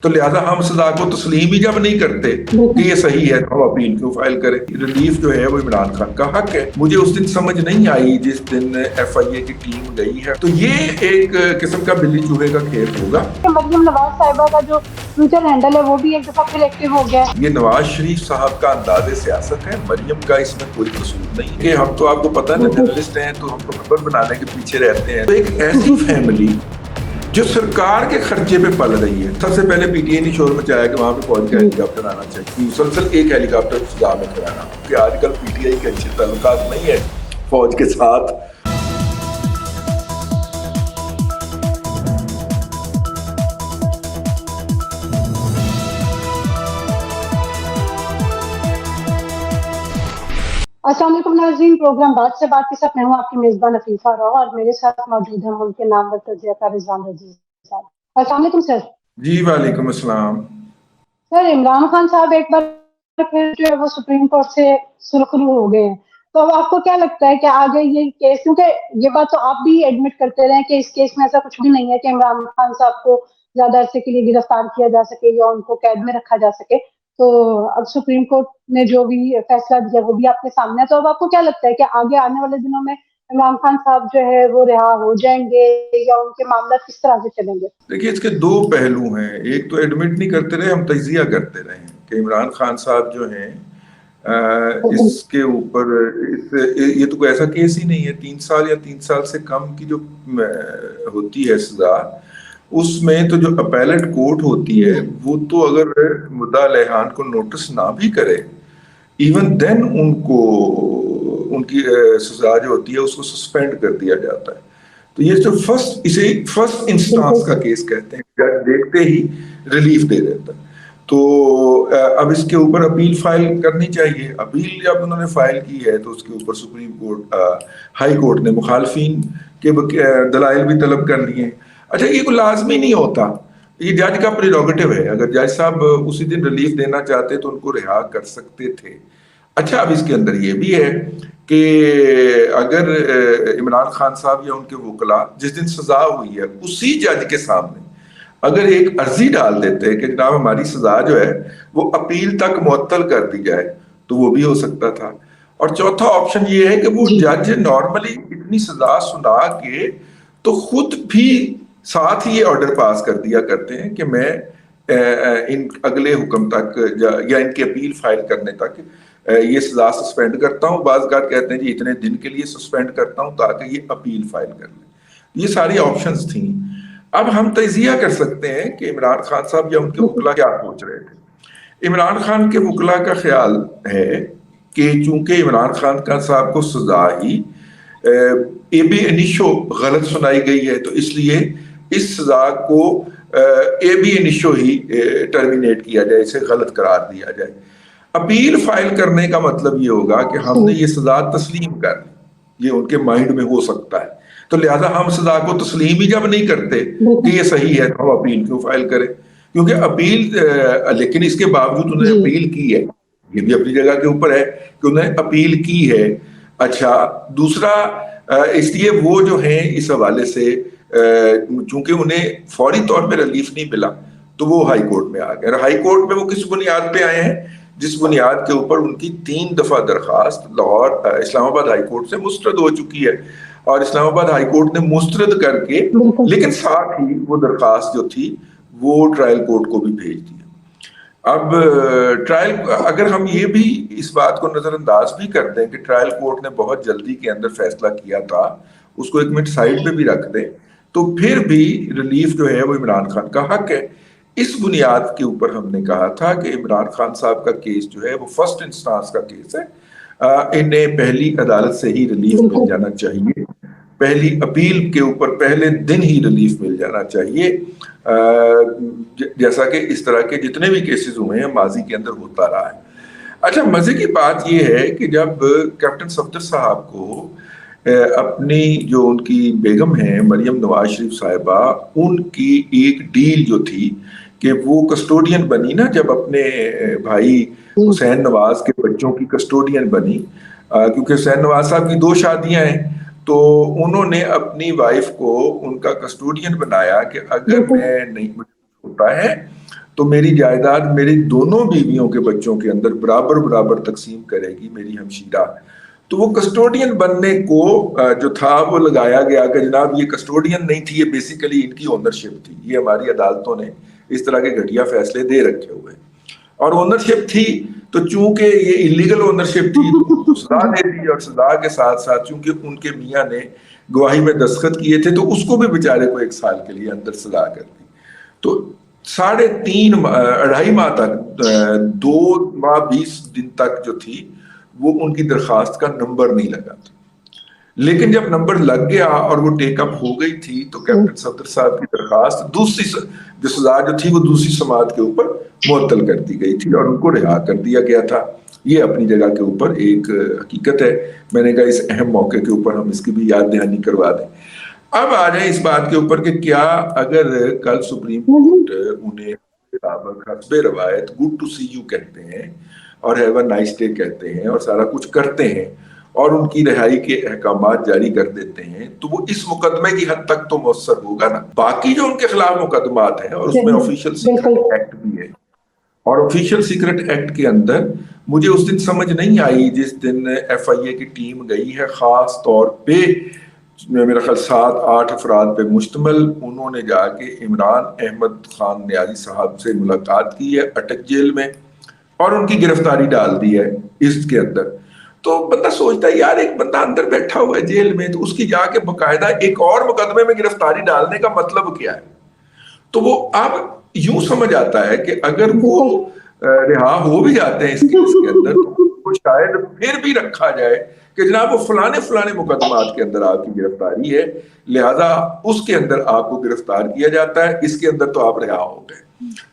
تو لہٰذا ہم سزا کو تسلیم ہی جب نہیں کرتے کہ یہ صحیح ہے تو ہم اپیل کیوں فائل کریں. ریلیف جو ہے وہ عمران خان کا حق ہے. مجھے اس دن سمجھ نہیں آئی جس دن ایف آئی اے کی ٹیم گئی ہے تو یہ ایک قسم کا بلی چوہے کا کھیل ہوگا. مریم نواز صاحبہ کا جو ٹویٹر ہینڈل ہے وہ بھی ایک دفعہ پھر ایکٹیو ہو گیا. یہ نواز شریف صاحب کا انداز سیاست ہے. مریم کا اس میں کوئی قصور نہیں کہ ہم تو آپ کو پتہ ہے جرنلسٹ ہیں تو ہم تو خبر بنانے کے پیچھے رہتے ہیں. تو ایک ایسی فیملی جو سرکار کے خرچے پہ پل رہی ہے. سب سے پہلے پی ٹی آئی نے شور مچایا کہ وہاں پہ فوج کا ہیلی کاپٹر آنا چاہیے. مسلسل ایک ہیلی کاپٹر فضا میں کرانا کہ آج کل پی ٹی آئی کے اچھے تعلقات نہیں ہے فوج کے ساتھ. السلام علیکم ناظرین، پروگرام بات سے بات کے ساتھ میں ہوں آپ کی میزبان عفیفہ رو اور میرے ساتھ موجود ہیں ملک کے نامور تجزیہ کار رضوان رضی صاحب. السلام علیکم سر. جی وعلیکم السلام. سر عمران خان صاحب ایک بار پھر جو ہے وہ سپریم کورٹ سے سرخرو ہو گئے ہیں، تو اب آپ کو کیا لگتا ہے کہ آگے یہ کیس، کیونکہ یہ بات تو آپ بھی ایڈمٹ کرتے رہے کہ اس کیس میں ایسا کچھ بھی نہیں ہے کہ عمران خان صاحب کو زیادہ عرصے کے لیے گرفتار کیا جا سکے یا ان کو قید میں رکھا جا سکے، تو اب سپریم کورٹ نے جو بھی فیصلہ دیا وہ بھی آپ کے سامنے ہے، تو اب آپ کو کیا لگتا ہے کہ آگے آنے والے دنوں میں عمران خان صاحب جو ہے وہ رہا ہو جائیں گے یا ان کے معاملات کس طرح سے چلیں گے؟ دیکھیے اس کے دو پہلو ہیں. ایک تو ایڈمٹ نہیں کرتے رہے، ہم تجزیہ کرتے رہے کہ عمران خان صاحب جو ہیں اس کے اوپر یہ تو کوئی ایسا کیس ہی نہیں ہے. 3 سال یا 3 سال سے کم کی جو ہوتی ہے سزا، اس میں تو جو اپیلٹ کورٹ ہوتی ہے وہ تو اگر مدعا علیحان کو نوٹس نہ بھی کرے ایون دین ان کی سزا جو ہوتی ہے اس کو سسپینڈ کر دیا جاتا ہے. تو یہ جو اسے فرسٹ انسٹانس کا کیس کہتے ہیں، جج دیکھتے ہی ریلیف دے دیتا ہے. تو اب اس کے اوپر اپیل فائل کرنی چاہیے. اپیل جب انہوں نے فائل کی ہے تو اس کے اوپر سپریم کورٹ ہائی کورٹ نے مخالفین کے دلائل بھی طلب کر لیے. اچھا یہ کوئی لازمی نہیں ہوتا، یہ جج کا پریروگیٹو ہے. اگر جج صاحب اسی دن ریلیف دینا چاہتے تو ان کو رہا کر سکتے تھے. اچھا اب اس کے اندر یہ بھی ہے کہ اگر عمران خان صاحب یا ان کے وکلاء جس دن سزا ہوئی ہے اسی جج کے سامنے اگر ایک عرضی ڈال دیتے کہ جناب ہماری سزا جو ہے وہ اپیل تک معطل کر دی جائے تو وہ بھی ہو سکتا تھا. اور چوتھا آپشن یہ ہے کہ وہ جج نارملی اتنی سزا سنا کے تو خود بھی ساتھ ہی یہ آرڈر پاس کر دیا کرتے ہیں کہ میں ان اگلے حکم تک یا ان کی اپیل فائل کرنے تک یہ سزا سسپینڈ کرتا ہوں. بعض اوقات کہتے ہیں جی اتنے دن کے لیے سسپینڈ کرتا ہوں تاکہ یہ اپیل فائل کر لیں. یہ ساری آپشنز تھیں. اب ہم تجزیہ کر سکتے ہیں کہ عمران خان صاحب یا ان کے وکلاء کیا سوچ رہے تھے. عمران خان کے وکلاء کا خیال ہے کہ چونکہ عمران خان کا صاحب کو سزا ہی اے بی انیشو غلط سنائی گئی ہے تو اس لیے اس سزا کو اے بی انیشو ہی ٹرمینیٹ کیا جائے، اسے غلط قرار دیا جائے. اپیل فائل کرنے کا مطلب یہ ہوگا کہ ہم نے یہ سزا تسلیم کر لی، یہ ان کے مائنڈ میں ہو سکتا ہے. تو لہٰذا ہم سزا کو تسلیم ہی جب نہیں کرتے کہ یہ صحیح ہے تو ہم اپیل کیوں فائل کریں. کیونکہ اپیل لیکن اس کے باوجود انہوں نے اپیل کی ہے، یہ بھی اپنی جگہ کے اوپر ہے کہ انہوں نے اپیل کی ہے. اچھا دوسرا اس لیے وہ جو ہیں اس حوالے سے چونکہ انہیں فوری طور پہ ریلیف نہیں ملا تو وہ ہائی کورٹ میں آ گئے. اور ہائی کورٹ میں وہ کس بنیاد پہ آئے ہیں؟ جس بنیاد کے اوپر ان کی 3 دفعہ درخواست لاہور اسلام آباد ہائی کورٹ سے مسترد ہو چکی ہے. اور اسلام آباد ہائی کورٹ نے مسترد کر کے لیکن ساتھ ہی وہ درخواست جو تھی وہ ٹرائل کورٹ کو بھی بھیج دی. اب ٹرائل اگر ہم یہ بھی اس بات کو نظر انداز بھی کرتے ہیں کہ ٹرائل کورٹ نے بہت جلدی کے اندر فیصلہ کیا تھا، اس کو ایک منٹ سائڈ پہ بھی رکھ دیں تو پھر بھی ریلیف جو ہے وہ عمران خان کا حق ہے. اس بنیاد کے اوپر ہم نے کہا تھا کہ عمران خان صاحب کا کیس جو ہے وہ فرسٹ انسٹانس کا کیس ہے، انہیں پہلی عدالت سے ہی ریلیف مل جانا چاہیے، پہلی اپیل کے اوپر پہلے دن ہی ریلیف مل جانا چاہیے، جیسا کہ اس طرح کے جتنے بھی کیسز ہوئے ہیں ماضی کے اندر ہوتا رہا ہے. اچھا مزے کی بات یہ ہے کہ جب کیپٹن صفدر صاحب کو اپنی جو ان کی بیگم ہیں مریم نواز شریف صاحبہ، ان کی ایک ڈیل جو تھی کہ وہ کسٹوڈین بنی نا، جب اپنے بھائی حسین نواز کے بچوں کی کسٹوڈین بنی، کیونکہ حسین نواز صاحب کی 2 شادیاں ہیں تو انہوں نے اپنی وائف کو ان کا کسٹوڈین بنایا کہ اگر میں نہیں ہوتا ہے تو میری جائیداد میری دونوں بیویوں کے بچوں کے اندر برابر برابر تقسیم کرے گی میری ہمشیرہ. تو وہ کسٹوڈین بننے کو جو تھا وہ لگایا گیا کہ جناب یہ کسٹوڈین نہیں تھی، یہ بیسیکلی ان کی اونرشپ تھی. یہ ہماری عدالتوں نے اس طرح کے گھٹیا فیصلے دے رکھے ہوئے، اور اونرشپ تھی تو چونکہ یہ انلیگل اونرشپ تھی تو سزا دے دی، اور سزا کے ساتھ ساتھ چونکہ ان کے میاں نے گواہی میں دستخط کیے تھے تو اس کو بھی بیچارے کو 1 سال کے لیے اندر سزا کر دی. تو 2.5 ماہ تک 2 ماہ 20 دن تک جو تھی وہ ان کی درخواست کا نمبر نہیں لگا تھا. لیکن جب نمبر لگ گیا اور وہ ٹیک اپ ہو گئی تھی تو کیپٹن صفدر صاحب کی درخواست دوسری جو سزا جو تھی وہ دوسری سماعت کے اوپر معطل کر دی گئی تھی اور ان کو رہا کر دیا گیا تھا. یہ اپنی جگہ کے اوپر ایک حقیقت ہے. میں نے کہا اس اہم موقع کے اوپر ہم اس کی بھی یاد دہانی کروا دیں. اب آ جائیں اس بات کے اوپر کہ کیا اگر کل سپریم کورٹ انہیں حسب روایت گڈ ٹو سی یو کہتے ہیں اور ہیو اے نائس ڈے کہتے ہیں اور سارا کچھ کرتے ہیں اور ان کی رہائی کے احکامات جاری کر دیتے ہیں تو وہ اس مقدمے کی حد تک تو مؤثر ہوگا نا. باقی جو ان کے خلاف مقدمات ہیں اور اس میں آفیشیل سیکرٹ ایکٹ بھی ہے، اور آفیشیل سیکرٹ ایکٹ کے اندر مجھے اس دن سمجھ نہیں آئی جس دن ایف آئی اے کی ٹیم گئی ہے، خاص طور پہ میرا خیال 7-8 افراد پہ مشتمل، انہوں نے جا کے عمران احمد خان نیازی صاحب سے ملاقات کی ہے اٹک جیل میں اور ان کی گرفتاری ڈال دی ہے اس کے اندر. تو بندہ سوچتا ہے یار ایک بندہ اندر بیٹھا ہوا ہے جیل میں تو اس کی جا کے باقاعدہ ایک اور مقدمے میں گرفتاری ڈالنے کا مطلب کیا ہے. تو وہ اب یوں سمجھ آتا ہے کہ اگر وہ رہا ہو بھی جاتے ہیں اس کیس کے اندر تو شاید پھر بھی رکھا جائے کہ جناب وہ فلانے مقدمات کے اندر آپ کی گرفتاری ہے، لہذا اس کے اندر آپ کو گرفتار کیا جاتا ہے، اس کے اندر تو آپ رہا ہو گئے.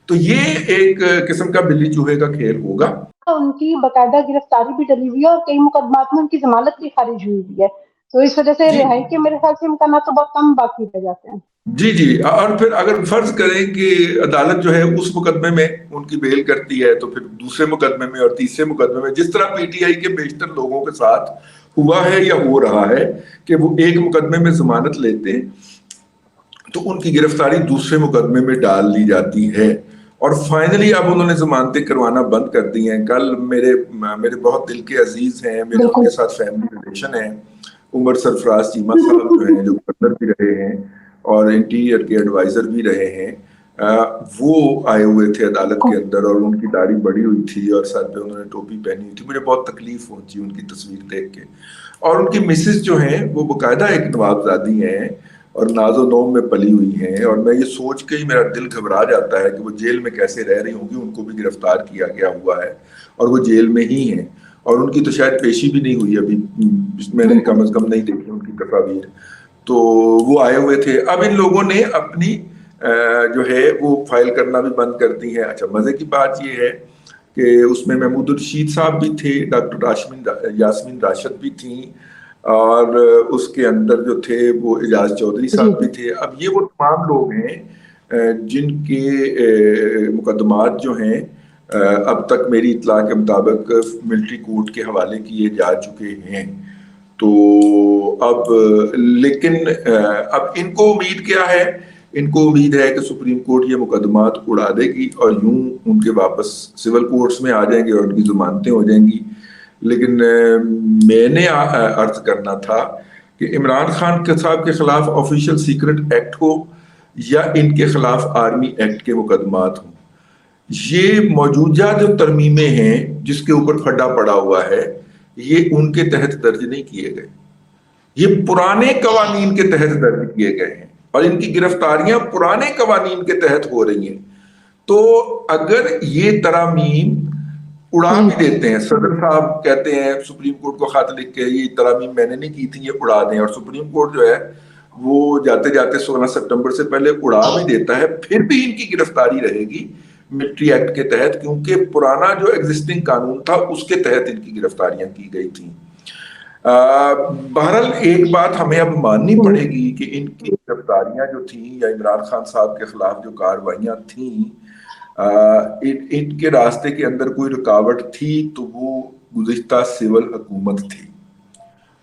تو یہ ایک قسم کا بلی چوہے کا کھیل ہوگا. ان کی باقاعدہ گرفتاری بھی ڈلی ہوئی ہے اور کئی مقدمات میں ان کی ضمانت بھی خارج ہوئی ہے، تو اس وجہ سے رہائی کے میرے خیال سے امکانات تو بہت کم باقی رہ جاتے ہیں. جی اور پھر اگر فرض کریں کہ عدالت جو ہے اس مقدمے میں ان کی بیل کرتی ہے تو پھر دوسرے مقدمے میں اور تیسرے مقدمے میں جس طرح پی ٹی آئی کے بیشتر لوگوں کے ساتھ ہوا ہے یا ہو رہا ہے کہ وہ ایک مقدمے میں ضمانت لیتے تو ان کی گرفتاری دوسرے مقدمے میں ڈال لی جاتی ہے اور فائنلی اب انہوں نے ضمانتیں کروانا بند کر دی ہیں. کل میرے بہت دل کے عزیز ہیں، میرے ان کے ساتھ فیملی ریلیشن ہیں، عمر سرفراز چیمہ صاحب جو ہیں جو گورنر بھی رہے ہیں اور انٹیریئر کے ایڈوائزر بھی رہے ہیں، وہ آئے ہوئے تھے عدالت کے اندر اور ان کی داڑھی بڑی ہوئی تھی اور سر پہ انہوں نے ٹوپی پہنی ہوئی تھی. مجھے بہت تکلیف پہنچی ان کی تصویر دیکھ کے. اور ان کی مسز جو ہیں وہ باقاعدہ ایک نوابزادی ہیں اور ناز و نوم میں پلی ہوئی ہیں، اور میں یہ سوچ کے ہی میرا دل گھبرا جاتا ہے کہ وہ جیل میں کیسے رہ رہی ہوں گی. ان کو بھی گرفتار کیا گیا ہوا ہے اور وہ جیل میں ہی ہیں اور ان کی تو شاید پیشی بھی نہیں ہوئی ابھی، میں نے کم از کم نہیں دیکھی ان کی تصاویر. تو وہ آئے ہوئے تھے. اب ان لوگوں نے اپنی جو ہے وہ فائل کرنا بھی بند کر دی ہے. اچھا مزے کی بات یہ ہے کہ اس میں محمود الرشید صاحب بھی تھے، ڈاکٹر یاسمین راشد بھی تھیں اور اس کے اندر جو تھے وہ اعجاز چودھری صاحب بھی تھے. اب یہ وہ تمام لوگ ہیں جن کے مقدمات جو ہیں اب تک میری اطلاع کے مطابق ملٹری کورٹ کے حوالے کیے جا چکے ہیں. تو اب لیکن اب ان کو امید کیا ہے؟ ان کو امید ہے کہ سپریم کورٹ یہ مقدمات اڑا دے گی اور یوں ان کے واپس سول کورٹس میں آ جائیں گے اور ان کی ضمانتیں ہو جائیں گی. لیکن میں نے عرض کرنا تھا کہ عمران خان صاحب کے خلاف آفیشیل سیکرٹ ایکٹ ہو یا ان کے خلاف آرمی ایکٹ کے مقدمات ہوں، یہ موجودہ جو ترمیمیں ہیں جس کے اوپر کھڈا پڑا ہوا ہے یہ ان کے تحت درج نہیں کیے گئے، یہ پرانے قوانین کے تحت درج کیے گئے ہیں اور ان کی گرفتاریاں پرانے قوانین کے تحت ہو رہی ہیں. تو اگر یہ ترامیم اڑا بھی دیتے ہیں، صدر صاحب کہتے ہیں سپریم کورٹ کو خط لکھ کے یہ ترامیم میں نے نہیں کی تھی، یہ اڑا دیں، اور سپریم کورٹ جو ہے وہ جاتے جاتے 16 سپٹمبر سے پہلے اڑا بھی دیتا ہے، پھر بھی ان کی گرفتاری رہے گی ملٹری ایکٹ کے تحت، کیونکہ پرانا جو ایگزسٹنگ قانون تھا اس کے تحت ان کی گرفتاریاں کی گئی تھیں. بہرحال ایک بات ہمیں اب ماننی پڑے گی کہ ان کی گرفتاریاں جو تھیں یا عمران خان صاحب کے خلاف جو کارروائیاں تھیں ان کے راستے کے اندر کوئی رکاوٹ تھی تو وہ گزشتہ سول حکومت تھی،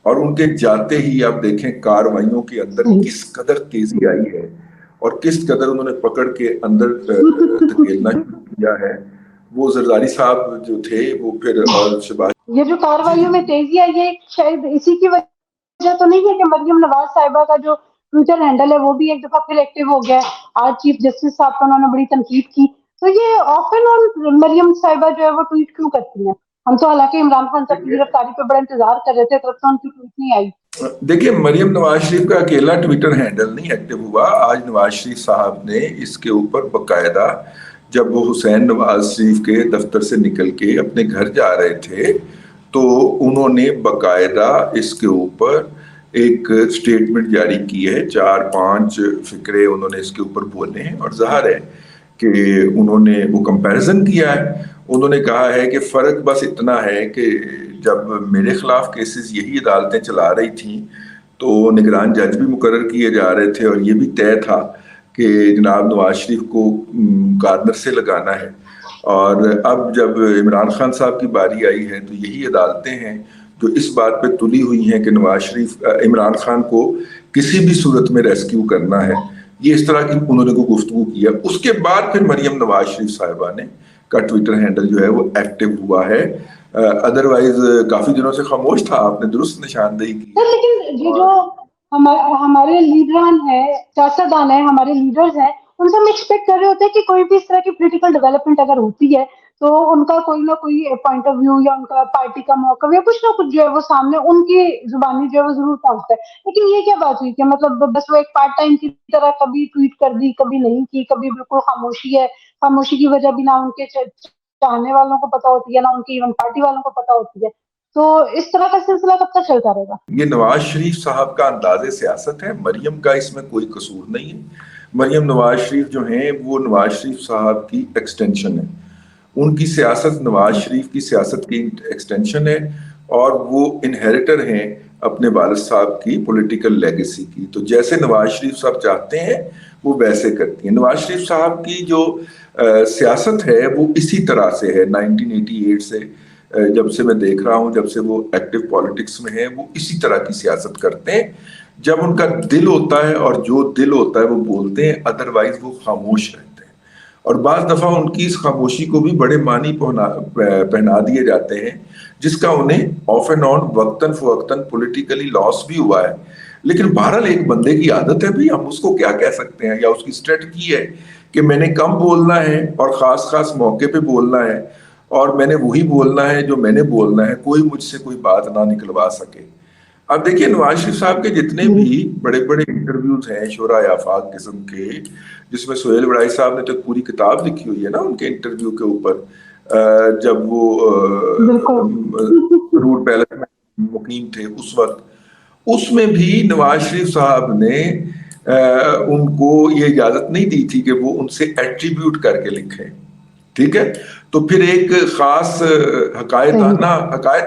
اور ان کے جاتے ہی آپ دیکھیں کارروائیوں کے اندر کس قدر تیزی آئی ہے اور کس قدر انہوں نے پکڑ کے اندر دھکیلنا کیا ہے. وہ زرداری صاحب جو تھے وہ پھر اور شباز یہ جو کارروائیوں میں تیزی ہے یہ شاید اسی کی وجہ تو نہیں ہے کہ مریم نواز صاحبہ کا جو ٹویٹر ہینڈل ہے وہ بھی ایک دفعہ پھر ایکٹیو ہو گیا ہے. آج چیف جسٹس صاحب کا انہوں نے بڑی تنقید کی. تو یہ آفن آن مریم صاحبہ جو ہے وہ ٹویٹ کیوں کرتی ہیں؟ ہم تو حالانکہ عمران خان صاحب کی گرفتاری پہ بڑا انتظار کر رہے تھے, طرف سے ان کی ٹویٹ نہیں آئی. دیکھیے مریم نواز شریف کا اکیلا ٹویٹر ہینڈل نہیں ایکٹیو ہوا. آج نواز شریف صاحب نے اس کے اوپر باقاعدہ جب وہ حسین نواز شریف کے دفتر سے نکل کے اپنے گھر جا رہے تھے تو انہوں نے باقاعدہ اس کے اوپر ایک سٹیٹمنٹ جاری کی ہے. 4-5 فقرے انہوں نے اس کے اوپر بولے ہیں اور ظاہر ہے کہ انہوں نے وہ کمپیریزن کیا ہے. انہوں نے کہا ہے کہ فرق بس اتنا ہے کہ جب میرے خلاف کیسز یہی عدالتیں چلا رہی تھیں تو نگران جج بھی مقرر کیے جا رہے تھے اور یہ بھی طے تھا کہ جناب نواز شریف کو گارنر سے لگانا ہے. اور اب جب عمران خان صاحب کی باری آئی ہے تو یہی عدالتیں ہیں جو اس بات پہ تلی ہوئی ہیں کہ نواز شریف عمران خان کو کسی بھی صورت میں ریسکیو کرنا ہے. یہ اس طرح کی انہوں نے کوئی گفتگو کیا. اس کے بعد پھر مریم نواز شریف صاحبہ نے کا ٹویٹر ہینڈل جو ہے وہ ایکٹیو ہوا ہے. ادروائز کافی دنوں سے خاموش تھا. آپ نے درست نشاندہی کی. لیکن یہ جو ہمارے لیڈران ہیں, سیاستدان ہیں, ہمارے لیڈرز ہیں, ان سے ہم ایکسپیکٹ کر رہے ہوتے ہیں کہ کوئی بھی اس طرح کی پولیٹیکل ڈیولپمنٹ اگر ہوتی ہے تو ان کا کوئی نہ کوئی پوائنٹ آف ویو یا ان کا پارٹی کا موقف یا کچھ نہ کچھ جو ہے وہ سامنے ان کی زبانی جو ہے وہ ضرور پہنچتا ہے. لیکن یہ کیا بات ہوئی کہ مطلب بس وہ ایک پارٹ ٹائم کی طرح کبھی ٹویٹ کر دی, کبھی نہیں کی, کبھی بالکل خاموشی ہے. خاموشی کی وجہ بھی نہ ان کے چاہنے والوں کو پتا ہوتی ہے نہ ان کی ایون پارٹی والوں کو پتا ہوتی ہے. تو اس طرح کا سلسلہ کب تک چلتا رہے گا؟ یہ نواز شریف صاحب کا انداز سیاست ہے. مریم کا اس میں کوئی قصور نہیں ہے. مریم نواز شریف جو ہیں وہ نواز شریف صاحب کی ایکسٹینشن ہے. ان کی سیاست نواز شریف کی سیاست کی ایکسٹینشن ہے اور وہ انہیریٹر ہیں اپنے والد صاحب کی پولیٹیکل لیگیسی کی. تو جیسے نواز شریف صاحب چاہتے ہیں وہ ویسے کرتی ہیں. نواز شریف صاحب کی جو سیاست ہے وہ اسی طرح سے ہے. 1988 سے جب سے میں دیکھ رہا ہوں, جب سے وہ ایکٹیو پالیٹکس میں ہیں, وہ اسی طرح کی سیاست کرتے ہیں. جب ان کا دل ہوتا ہے اور جو دل ہوتا ہے وہ بولتے ہیں, ادروائز وہ خاموش رہتے ہیں. اور بعض دفعہ ان کی اس خاموشی کو بھی بڑے معنی پہنا دیے جاتے ہیں جس کا انہیں آف اینڈ آن وقتاً فوقتاً پولیٹیکلی لاس بھی ہوا ہے. لیکن بہرحال ایک بندے کی عادت ہے بھی, ہم اس کو کیا کہہ سکتے ہیں. یا اس کی اسٹریٹجی ہے کہ میں نے کم بولنا ہے اور خاص موقع پہ بولنا ہے اور میں نے وہی بولنا ہے جو میں نے بولنا ہے, کوئی مجھ سے کوئی بات نہ نکلوا سکے. اب دیکھیے نواز شریف صاحب کے جتنے بھی بڑے بڑے انٹرویوز ہیں شورائے آفاق قسم کے, جس میں سہیل وڑائی صاحب نے تو پوری کتاب لکھی ہوئی ہے نا ان کے انٹرویو کے اوپر, جب وہ روڈ پیلس میں مقیم تھے اس وقت, اس میں بھی نواز شریف صاحب نے ان کو یہ اجازت نہیں دی تھی کہ وہ ان سے ایٹریبیوٹ کر کے لکھیں. ٹھیک ہے, تو پھر ایک خاص حقائق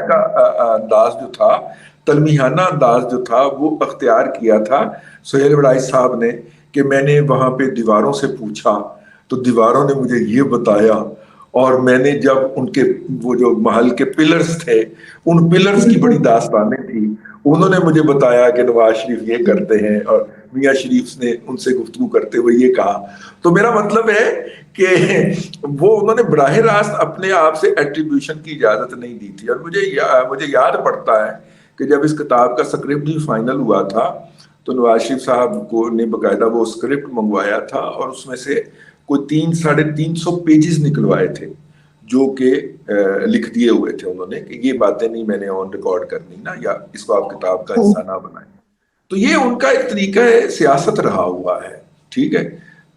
کا انداز جو تھا, تلمیحانہ انداز جو تھا وہ اختیار کیا تھا سہیل وڑائی صاحب نے کہ میں نے وہاں پہ دیواروں سے پوچھا تو دیواروں نے مجھے یہ بتایا, اور میں نے جب ان کے وہ جو محل کے پلرز تھے ان پلرز کی بڑی داستانیں تھی, انہوں نے مجھے بتایا کہ نواز شریف یہ کرتے ہیں اور میاں شریف نے ان سے گفتگو کرتے ہوئے یہ کہا. تو میرا مطلب ہے کہ وہ انہوں نے براہ راست اپنے آپ سے ایٹریبیوشن کی اجازت نہیں دی تھی. اور مجھے یاد پڑتا ہے کہ جب اس کتاب کا سکرپٹ بھی فائنل ہوا تھا تو نواز شریف صاحب کو نے باقاعدہ وہ سکرپٹ منگوایا تھا اور اس میں سے کوئی 300-350 پیجز نکلوائے تھے جو کہ لکھ دیے ہوئے تھے انہوں نے کہ یہ باتیں نہیں میں نے آن ریکارڈ کرنی نا, یا اس کو آپ کتاب کا حصہ نہ بنائیں. تو یہ ان کا ایک طریقہ ہے سیاست رہا ہوا ہے. ٹھیک ہے,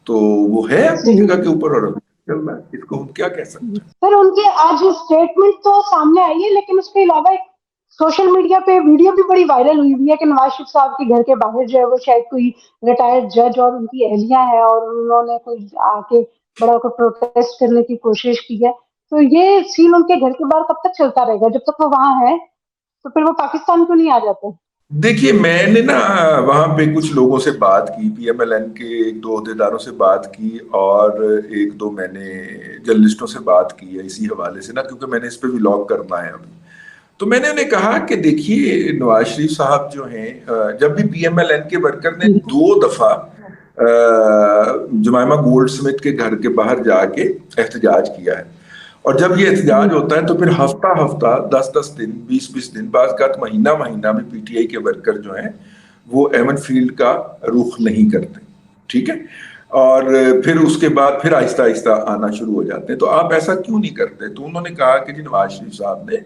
تو وہ ہے اپنی جگہ کے اوپر اور چل رہا ہے, اس کو ہم کیا کہہ سکتے ہیں. سر ان کے آج اسٹیٹمنٹ تو سامنے آئی ہے, لیکن اس کے علاوہ ایک سوشل میڈیا پہ ویڈیو بھی بڑی وائرل ہوئی ہے کہ نواز شریف صاحب کے گھر کے باہر جو ہے وہ شاید کوئی ریٹائرڈ جج اور ان کی اہلیہ ہے اور انہوں نے کوئی آ کے بڑا ہو کر پروٹیسٹ کرنے کی کوشش کی ہے. تو یہ سین ان کے گھر کے باہر کب تک چلتا رہے گا؟ جب تک وہ وہاں ہے تو پھر وہ پاکستان کیوں نہیں آ جاتے؟ دیکھیے میں نے نا وہاں پہ کچھ لوگوں سے بات کی, پی ایم ایل این کے 1-2 عہدیداروں سے بات کی اور 1-2 میں نے جرنلسٹوں سے بات کی ہے اسی حوالے سے نا, کیونکہ میں نے اس پہ ولاگ کرنا ہے ابھی. تو میں نے انہیں کہا کہ دیکھیے نواز شریف صاحب جو ہیں, جب بھی پی ایم ایل این کے ورکر نے 2 دفعہ جمائمہ گولڈ سمتھ کے گھر کے باہر جا کے احتجاج کیا ہے. اور جب یہ احتجاج ہوتا ہے تو پھر ہفتہ ہفتہ 10 دن 20 دن بعض کا مہینہ میں پی ٹی آئی کے ورکر جو ہیں وہ ایمن فیلڈ کا رخ نہیں کرتے. ٹھیک ہے. اور پھر اس کے بعد پھر آہستہ آہستہ آنا شروع ہو جاتے ہیں. تو آپ ایسا کیوں نہیں کرتے؟ تو انہوں نے کہا کہ جی نواز شریف صاحب نے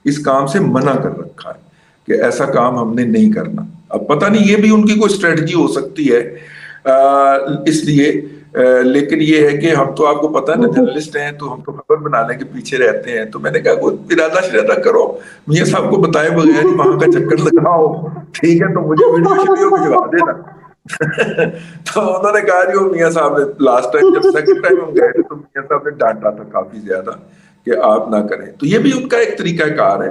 اس کام سے منع کر رکھا ہے کہ ایسا کام ہم نے نہیں کرنا. اب پتہ نہیں یہ بھی ان کی کوئی اسٹریٹجی ہو سکتی ہے اس لیے. لیکن یہ ہے کہ ہم تو آپ کو پتہ ہے نا جرنلسٹ ہیں تو ہم تو خبر بنانے کے پیچھے رہتے ہیں. تو میں نے کہا کوئی ارادہ شرادہ کرو, میاں صاحب کو بتائے بغیر ہی وہاں کا چکر لگاؤ. ٹھیک ہے, تو مجھے ویڈیو بھجوا دینا. تو انہوں نے کہا جو میاں صاحب نے لاسٹ ٹائم جب سیکنڈ ٹائم ہم گئے تھے تو میاں صاحب نے ڈانٹا تھا کافی زیادہ کہ آپ نہ کریں. تو یہ بھی ان کا ایک طریقہ کار ہے,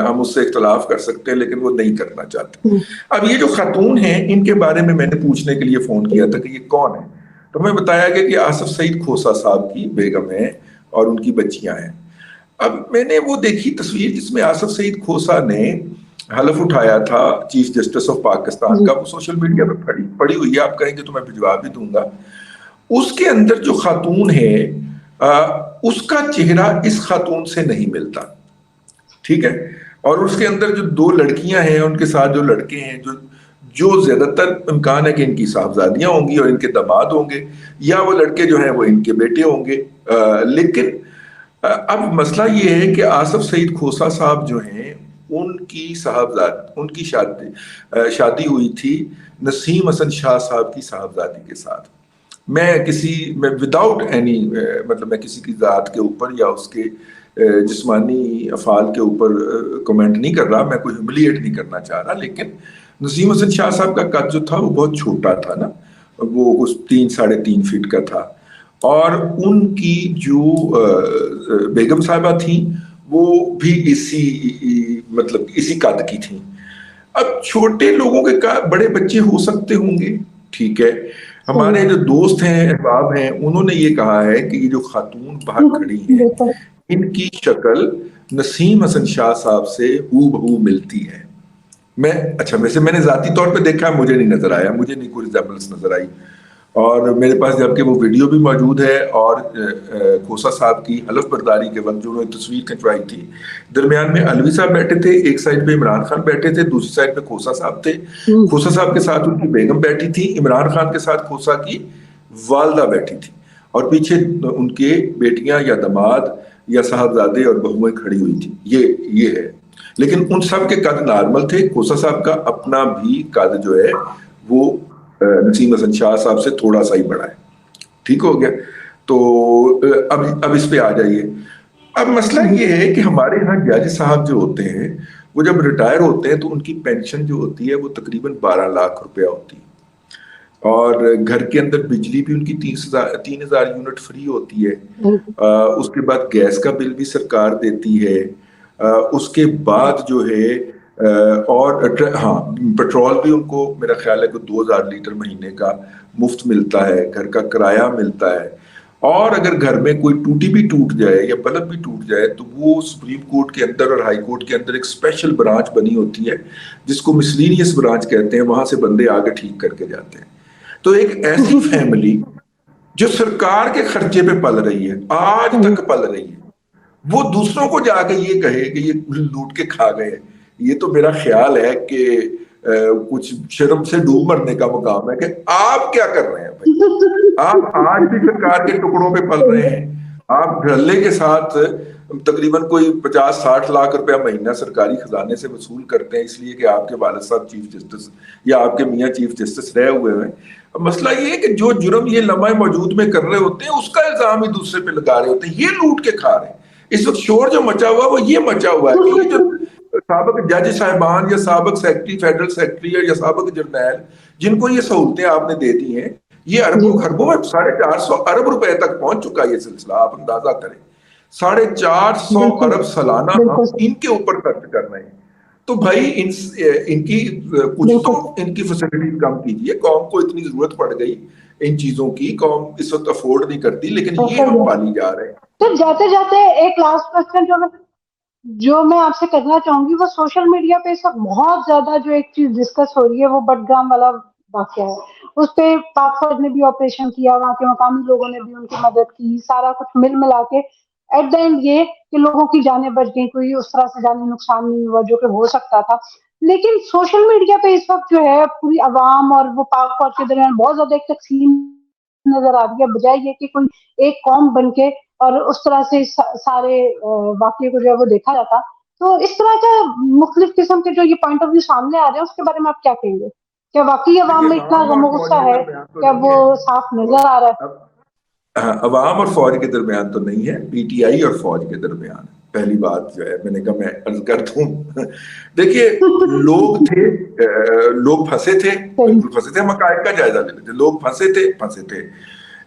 ہم اس سے اختلاف کر سکتے ہیں لیکن وہ نہیں کرنا چاہتے. اب یہ جو خاتون ہیں ان کے بارے میں نے پوچھنے کے لیے فون کیا تھا کہ یہ کون ہے, تو ہمیں بتایا گیا کہ آصف سعید کھوسہ صاحب کی بیگم ہے اور ان کی بچیاں ہیں. اب میں نے وہ دیکھی تصویر جس میں آصف سعید کھوسہ نے حلف اٹھایا تھا چیف جسٹس آف پاکستان کا, وہ سوشل میڈیا پہ پڑی ہوئی ہے, آپ کہیں گے تو میں بھجوا بھی دوں گا. اس کے اندر جو خاتون ہے اس کا چہرہ اس خاتون سے نہیں ملتا. ٹھیک ہے. اور اس کے اندر جو 2 لڑکیاں ہیں ان کے ساتھ جو لڑکے ہیں جو زیادہ تر امکان ہے کہ ان کی صاحبزادیاں ہوں گی اور ان کے داماد ہوں گے, یا وہ لڑکے جو ہیں وہ ان کے بیٹے ہوں گے. لیکن اب مسئلہ یہ ہے کہ آصف سعید کھوسہ صاحب جو ہیں ان کی صاحبزادی, ان کی شادی ہوئی تھی نسیم حسن شاہ صاحب کی صاحبزادی کے ساتھ. میں وداؤٹ اینی مطلب میں کسی کی ذات کے اوپر یا اس کے جسمانی افعال کے اوپر کمنٹ نہیں کر رہا, میں کوئی ہیوملیٹ نہیں کرنا چاہ رہا. لیکن نسیم حسن شاہ صاحب کا قد جو تھا وہ بہت چھوٹا تھا نا, وہ کچھ 3-3.5 فٹ کا تھا. اور ان کی جو بیگم صاحبہ تھیں وہ بھی اسی قد کی تھیں. اب چھوٹے لوگوں کے بڑے بچے ہو سکتے ہوں گے. ٹھیک ہے. ہمارے جو دوست ہیں احباب ہیں انہوں نے یہ کہا ہے کہ یہ جو خاتون باہر کھڑی ہیں ان کی شکل نسیم حسن شاہ صاحب سے ہو بہو ملتی ہے. ویسے میں نے ذاتی طور پہ دیکھا, مجھے نہیں نظر آیا, مجھے نہیں کوئی ریزمبلنس نظر آئی. اور میرے پاس جبکہ وہ ویڈیو بھی موجود ہے اور کھوسہ صاحب کی حلف برداری کے وقت جو انہوں نے تصویر کھنچوائی تھی, درمیان میں علوی صاحب بیٹھے تھے, ایک سائڈ پہ عمران خان بیٹھے تھے, دوسری سائڈ پہ کھوسہ صاحب تھے. کھوسہ صاحب کے ساتھ ان کی بیگم بیٹھی تھی, عمران خان کے ساتھ کھوسہ کی والدہ بیٹھی تھی, اور پیچھے ان کے بیٹیاں یا داماد یا صاحبزادے اور بہویں کھڑی ہوئی تھی. یہ ہے. لیکن ان سب کے قد نارمل تھے. کھوسہ صاحب کا اپنا بھی قد جو ہے وہ نسیم حسن شاہ صاحب سے تھوڑا سا ہی بڑا ہے. ٹھیک ہو گیا. تو اب اس پہ آ جائیے. اب مسئلہ یہ ہے کہ ہمارے یہاں جج صاحب جو ہوتے ہیں وہ جب ریٹائر ہوتے ہیں تو ان کی پینشن جو ہوتی ہے وہ تقریباً 12 لاکھ روپیہ ہوتی ہے, اور گھر کے اندر بجلی بھی ان کی 3,000 یونٹ فری ہوتی ہے. اس کے بعد گیس کا بل بھی سرکار دیتی ہے. اس کے بعد جو ہے اور ہاں پیٹرول بھی ان کو میرا خیال ہے کہ 2,000 لیٹر مہینے کا مفت ملتا ہے, گھر کا کرایہ ملتا ہے. اور اگر گھر میں کوئی ٹوٹی بھی ٹوٹ جائے یا بلب بھی ٹوٹ جائے تو وہ سپریم کورٹ کے اندر اور ہائی کورٹ کے اندر ایک اسپیشل برانچ بنی ہوتی ہے جس کو مسلینیس برانچ کہتے ہیں, وہاں سے بندے آگے ٹھیک کر کے جاتے ہیں. تو ایک ایسی فیملی جو سرکار کے خرچے پہ پل رہی ہے, آج تک پل رہی ہے, وہ دوسروں کو جا کے یہ کہے کہ یہ لوٹ کے کھا گئے, یہ تو میرا خیال ہے کہ کچھ شرم سے ڈوب مرنے کا مقام ہے. کہ آپ کیا کر رہے ہیں بھائی؟ آپ آج بھی سرکار کے ٹکڑوں پہ پل رہے ہیں. آپ دھڑلے کے ساتھ تقریباً کوئی 50-60 لاکھ روپیہ مہینہ سرکاری خزانے سے وصول کرتے ہیں اس لیے کہ آپ کے والد صاحب چیف جسٹس یا آپ کے میاں چیف جسٹس رہے ہوئے ہیں. مسئلہ یہ ہے کہ جو جرم یہ لمحہ موجود میں کر رہے ہوتے ہیں اس کا الزام ہی دوسرے پہ لگا رہے ہوتے ہیں. یہ لوٹ کے کھا رہے ہیں. اس وقت شور جو مچا ہوا وہ یہ مچا ہوا ہے کہ یہ جو سابق جج صاحبان یا سابق سیکرٹری فیڈرل سیکرٹری یا سابق جرنیل جن کو یہ سہولتیں آپ نے دے دی ہیں, یہ اربوں خربوں میں 450 ارب روپے تک پہنچ چکا ہے یہ سلسلہ. آپ اندازہ کریں 450 ارب سالانہ ہم ان کے اوپر خرچ کر رہے ہیں. تو بھائی ان کی کچھ تو ان کی فیسلٹیز کم کیجیے. قوم کو اتنی ضرورت پڑ گئی ان چیزوں کی, قوم اس وقت افورڈ نہیں کرتی, لیکن یہ ہم پالی جا رہے ہیں. تو جاتے جاتے ایک لاسٹ کوسچن جو میں آپ سے کرنا چاہوں گی, وہ سوشل میڈیا پہ اس وقت بہت زیادہ جو ایک چیز ڈسکس ہو رہی ہے وہ بٹگام والا واقعہ ہے. اس پہ پاک فوج نے بھی آپریشن کیا, وہاں کے مقامی لوگوں نے بھی ان کی مدد کی, سارا کچھ مل ملا کے ایٹ دا اینڈ یہ کہ لوگوں کی جانیں بچ گئیں, کوئی اس طرح سے جانی نقصان نہیں ہوا جو کہ ہو سکتا تھا. لیکن سوشل میڈیا پہ اس وقت جو ہے پوری عوام اور وہ پاک فوج کے درمیان بہت زیادہ ایک تقسیم نظر آ رہی ہے, بجائے یہ کہ کوئی ایک قوم بن کے اور اس طرح سے سارے واقعے کو جو ہے وہ دیکھا جاتا. تو اس طرح کا مختلف قسم کے جو یہ پوائنٹ آف ویو سامنے آ رہے ہیں اس کے بارے میں آپ کیا کہیں گے؟ کیا واقعی عوام میں اتنا غم و غصہ ہے؟ کیا وہ صاف نظر آ رہا ہے؟ عوام اور فوج کے درمیان تو نہیں ہے, پی ٹی آئی اور فوج کے درمیان. پہلی بات جو ہے میں نے کہا میں عرض کر دوں, دیکھیے لوگ تھے, لوگ پھنسے تھے, بالکل پھنسے تھے. ہم حقائق کا جائزہ لے لیتے, لوگ پھنسے تھے.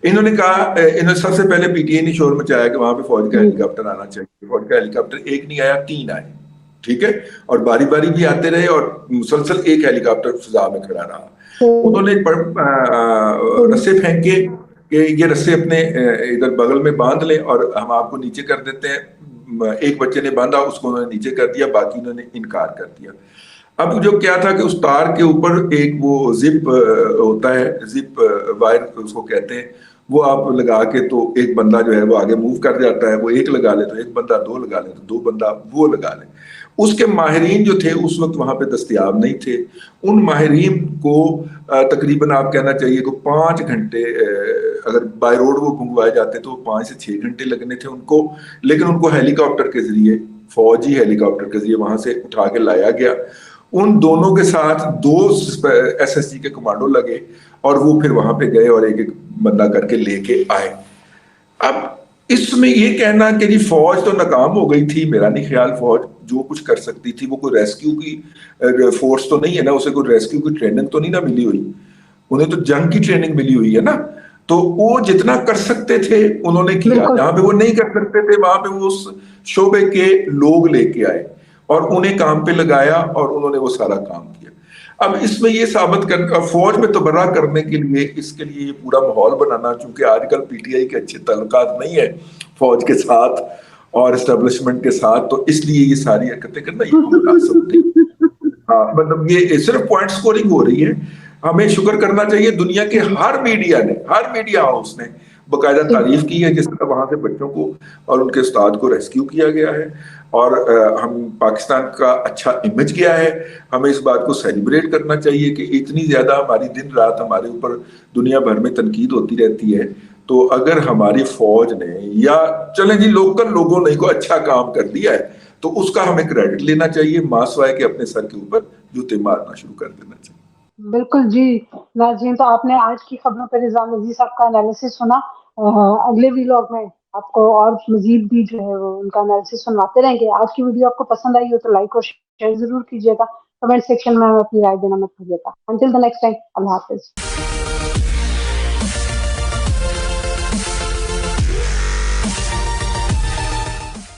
انہوں نے کہا, انہوں نے سب سے پہلے پی ٹی آئی نے شور مچایا کہ وہاں پہ فوج کا ہیلی کاپٹر آنا چاہیے. فوج کا ہیلی کاپٹر ایک نہیں آیا, 3 آئے, ٹھیک ہے, اور باری باری بھی آتے رہے اور مسلسل ایک ہیلی کاپٹر فضا میں کھڑا رہا. انہوں نے رسے پھینکے کہ یہ رسے اپنے ادھر بغل میں باندھ لیں اور ہم آپ کو نیچے کر دیتے ہیں. ایک بچے نے باندھا, اس کو انہوں نے نیچے کر دیا, باقی انہوں نے انکار کر دیا. اب جو کیا تھا کہ اس تار کے اوپر ایک وہ زپ ہوتا ہے, زپ وائر اس کو کہتے ہیں, وہ آپ لگا کے تو ایک بندہ جو ہے وہ آگے موو کر جاتا ہے. وہ ایک لگا لے تو ایک بندہ, 2 لگا لے تو 2 بندہ وہ لگا لے. اس کے ماہرین جو تھے اس وقت وہاں پہ دستیاب نہیں تھے. ان ماہرین کو تقریباً آپ کہنا چاہیے کہ 5 گھنٹے اگر بائی روڈ وہ منگوائے جاتے تو 5 سے 6 گھنٹے لگنے تھے ان کو. لیکن ان کو ہیلی کاپٹر کے ذریعے, فوجی ہیلی کاپٹر کے ذریعے وہاں سے اٹھا کے لایا گیا. ان دونوں کے ساتھ 2 ایس ایس جی کے کمانڈو لگے اور وہ پھر وہاں پہ گئے اور ایک ایک بندہ کر کے لے کے آئے. اب اس میں یہ کہنا کہ جی فوج تو ناکام ہو گئی تھی, میرا نہیں خیال. فوج جو کچھ کر سکتی تھی, وہ کوئی ریسکیو کی فورس تو نہیں ہے نا, اسے کوئی ریسکیو کی ٹریننگ تو نہیں نا ملی ہوئی, انہیں تو جنگ کی ٹریننگ ملی ہوئی ہے نا. تو وہ جتنا کر سکتے تھے انہوں نے کیا, جہاں پہ وہ نہیں کر سکتے تھے وہاں پہ وہ اس شعبے کے لوگ لے کے آئے اور انہیں کام پہ لگایا اور انہوں نے وہ سارا کام کیا. اب اس میں یہ ثابت کر, فوج میں تبرہ کرنے کے لیے, اس کے لیے یہ پورا ماحول بنانا, چونکہ آج کل پی ٹی آئی کے اچھے تعلقات نہیں ہے فوج کے ساتھ اور اسٹیبلشمنٹ کے ساتھ, تو اس لیے یہ ساری حرکتیں کرنا یہ مناسب نہیں. ہاں, مطلب یہ صرف پوائنٹ سکورنگ ہو رہی ہے. ہمیں شکر کرنا چاہیے دنیا کے ہر میڈیا نے, ہر میڈیا ہاؤس نے باقاعدہ تعریف کی ہے جس طرح وہاں سے بچوں کو اور ان کے استاد کو ریسکیو کیا گیا ہے. اور ہم پاکستان کا اچھا امیج گیا ہے. ہمیں اس بات کو سیلیبریٹ کرنا چاہیے کہ اتنی زیادہ ہماری دن رات ہمارے اوپر دنیا بھر میں تنقید ہوتی رہتی ہے, تو اگر ہماری فوج نے یا چلیں جی لوکل لوگوں نے کوئی اچھا کام کر دیا ہے تو اس کا ہمیں کریڈٹ لینا چاہیے, ماں سوائے کہ اپنے سر کے اوپر جوتے مارنا شروع کر دینا چاہیے. بالکل جی ناظرین, تو آپ نے آج کی خبروں پر رضوان عزیز صاحب کا انالیسس سنا. اگلے ویلاگ میں آپ کو اور مزید بھی جو ہے وہ ان کا انالیسس سنواتے رہیں گے. آج کی ویڈیو آپ کو پسند آئی ہو تو لائک اور شیئر ضرور کیجیے گا. کمنٹ سیکشن میں اپنی رائے دینا مت بھولیے گا. انٹل دی نیکسٹ ٹائم, اللہ حافظ.